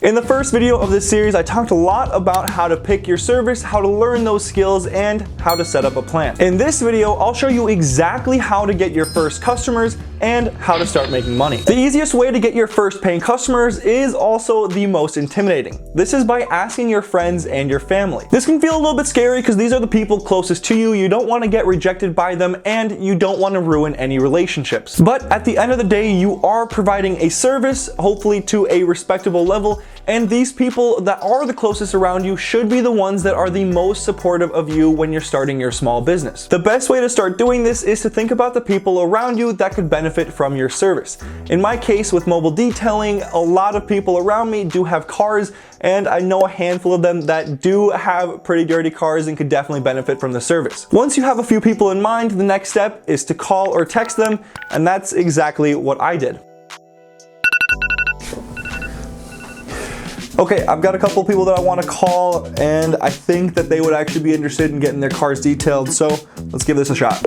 In the first video of this series, I talked a lot about how to pick your service, how to learn those skills, and how to set up a plan. In this video, I'll show you exactly how to get your first customers and how to start making money. The easiest way to get your first paying customers is also the most intimidating. This is by asking your friends and your family. This can feel a little bit scary because these are the people closest to you. You don't want to get rejected by them and you don't want to ruin any relationships. But at the end of the day, you are providing a service, hopefully to a respectable level, and these people that are the closest around you should be the ones that are the most supportive of you when you're starting your small business. The best way to start doing this is to think about the people around you that could benefit from your service. In my case with mobile detailing, a lot of people around me do have cars, and I know a handful of them that do have pretty dirty cars and could definitely benefit from the service. Once you have a few people in mind, the next step is to call or text them, and that's exactly what I did. Okay, I've got a couple of people that I want to call, and I think that they would actually be interested in getting their cars detailed, so let's give this a shot.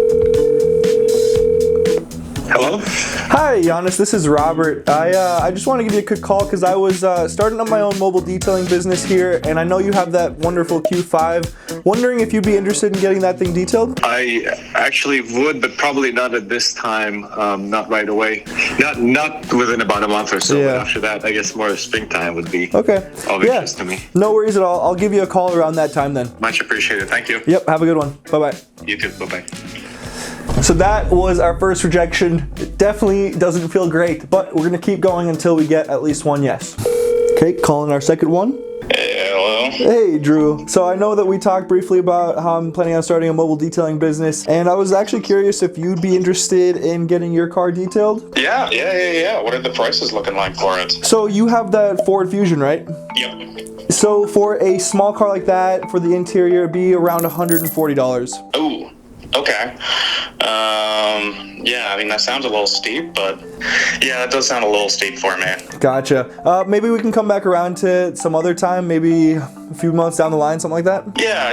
Hello? Hi, Giannis, this is Robert. I just want to give you a quick call because I was starting up my own mobile detailing business here, and I know you have that wonderful Q5. Wondering if you'd be interested in getting that thing detailed? I actually would, but probably not at this time, not right away. Not within about a month or so, Yeah. but after that, I guess more springtime would be Okay. of interest to me. No worries at all. I'll give you a call around that time then. Much appreciated. Thank you. Yep, have a good one. Bye-bye. You too. Bye-bye. So that was our first rejection. It definitely doesn't feel great, but we're gonna keep going until we get at least one yes. Okay, calling our second one. Hey, hello. Hey, Drew. So I know that we talked briefly about how I'm planning on starting a mobile detailing business, and I was actually curious if you'd be interested in getting your car detailed. Yeah. What are the prices looking like for it? So you have that Ford Fusion, right? Yep. So for a small car like that, for the interior, it'd be around $140. Ooh. Okay. Yeah, I mean, that sounds a little steep, but yeah, that does sound a little steep for me. Gotcha. Maybe we can come back around to it some other time, maybe a few months down the line, something like that? Yeah.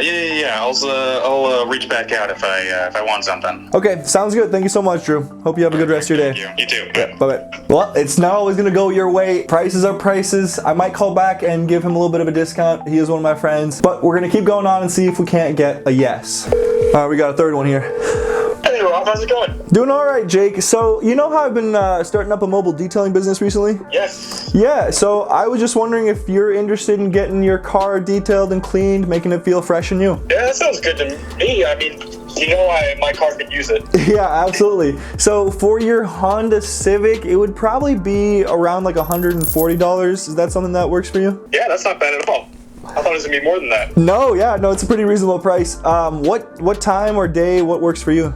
I'll reach back out if I want something. Okay, sounds good. Thank you so much, Drew. Hope you have a good rest of your day. Thank you. You too. Yeah, bye-bye. Well, it's not always gonna go your way. Prices are prices. I might call back and give him a little bit of a discount. He is one of my friends, but we're gonna keep going on and see if we can't get a yes. All right, we got a third one here. Hey Rob, how's it going? Doing all right, Jake. So you know how I've been starting up a mobile detailing business recently? Yes. Yeah, so I was just wondering if you're interested in getting your car detailed and cleaned, making it feel fresh and new. Yeah, that sounds good to me. I mean, you know, my car could use it. Yeah, absolutely. So for your Honda Civic, it would probably be around like $140. Is that something that works for you? Yeah, that's not bad at all. I thought it was gonna be more than that. No, it's a pretty reasonable price. What time or day, what works for you?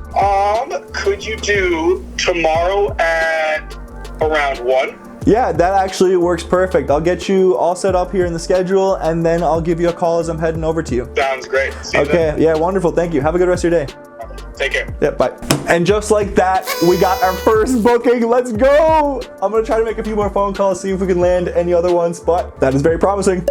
Could you do tomorrow at around 1? Yeah, that actually works perfect. I'll get you all set up here in the schedule, and then I'll give you a call as I'm heading over to you. Sounds great. See you Okay, then. yeah, wonderful. Thank you. Have a good rest of your day. Take care. Yep, bye. And just like that, we got our first booking. Let's go! I'm gonna try to make a few more phone calls, see if we can land any other ones, but that is very promising.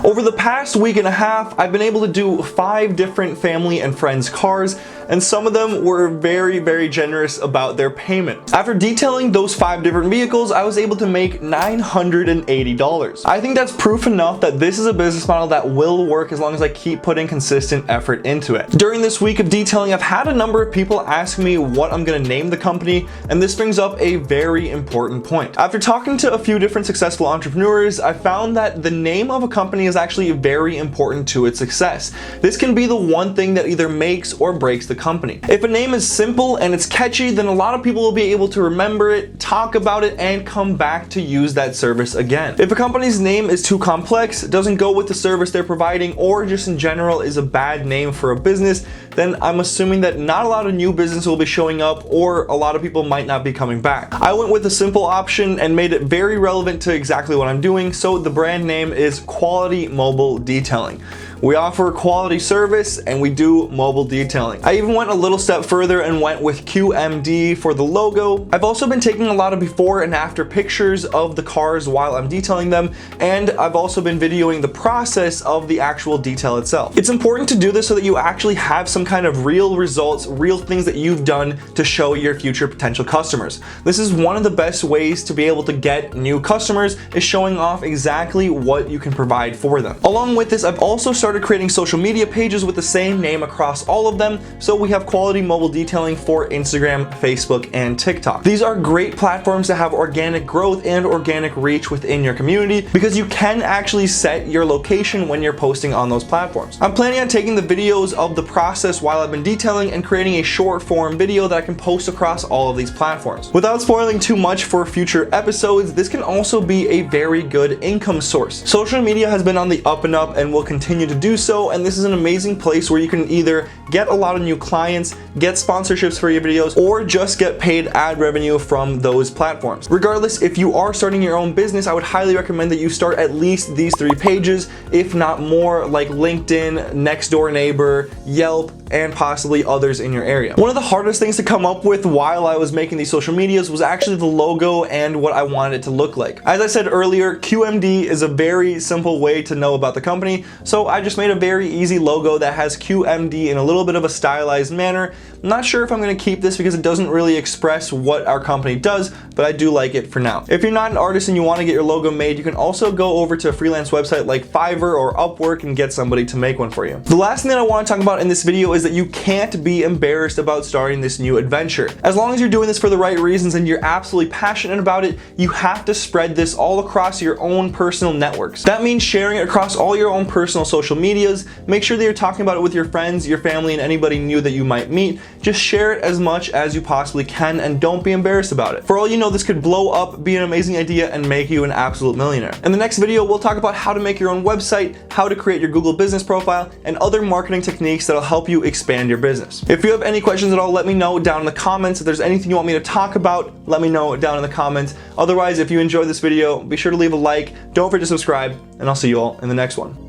Over the past week and a half, I've been able to do 5 different family and friends' cars, and some of them were very, very generous about their payment. After detailing those 5 different vehicles, I was able to make $980. I think that's proof enough that this is a business model that will work as long as I keep putting consistent effort into it. During this week of detailing, I've had a number of people ask me what I'm gonna name the company, and this brings up a very important point. After talking to a few different successful entrepreneurs, I found that the name of a company is actually very important to its success. This can be the one thing that either makes or breaks the company. If a name is simple and it's catchy, then a lot of people will be able to remember it, talk about it, and come back to use that service again. If a company's name is too complex, doesn't go with the service they're providing, or just in general is a bad name for a business, then I'm assuming that not a lot of new business will be showing up, or a lot of people might not be coming back. I went with a simple option and made it very relevant to exactly what I'm doing, so the brand name is Quality Mobile Detailing. We offer quality service and we do mobile detailing. I even went a little step further and went with QMD for the logo. I've also been taking a lot of before and after pictures of the cars while I'm detailing them, and I've also been videoing the process of the actual detail itself. It's important to do this so that you actually have some kind of real results, real things that you've done to show your future potential customers. This is one of the best ways to be able to get new customers, is showing off exactly what you can provide for them. Along with this, I've also started creating social media pages with the same name across all of them, so we have quality mobile detailing for Instagram, Facebook, and TikTok. These are great platforms to have organic growth and organic reach within your community, because you can actually set your location when you're posting on those platforms. I'm planning on taking the videos of the process while I've been detailing and creating a short form video that I can post across all of these platforms. Without spoiling too much for future episodes, this can also be a very good income source. Social media has been on the up and up and will continue to do so, and this is an amazing place where you can either get a lot of new clients, get sponsorships for your videos, or just get paid ad revenue from those platforms. Regardless, if you are starting your own business, I would highly recommend that you start at least these 3 pages, if not more, like LinkedIn, Nextdoor Neighbor, Yelp, and possibly others in your area. One of the hardest things to come up with while I was making these social medias was actually the logo and what I wanted it to look like. As I said earlier, QMD is a very simple way to know about the company, so I just made a very easy logo that has QMD in a little bit of a stylized manner. I'm not sure if I'm going to keep this because it doesn't really express what our company does, but I do like it for now. If you're not an artist and you want to get your logo made, you can also go over to a freelance website like Fiverr or Upwork and get somebody to make one for you. The last thing that I want to talk about in this video is that you can't be embarrassed about starting this new adventure. As long as you're doing this for the right reasons and you're absolutely passionate about it, you have to spread this all across your own personal networks. That means sharing it across all your own personal social medias. Make sure that you're talking about it with your friends, your family, and anybody new that you might meet. Just share it as much as you possibly can and don't be embarrassed about it. For all you know, this could blow up, be an amazing idea, and make you an absolute millionaire. In the next video, we'll talk about how to make your own website, how to create your Google business profile, and other marketing techniques that'll help you expand your business. If you have any questions at all, let me know down in the comments. If there's anything you want me to talk about, let me know down in the comments. Otherwise, if you enjoyed this video, be sure to leave a like, don't forget to subscribe, and I'll see you all in the next one.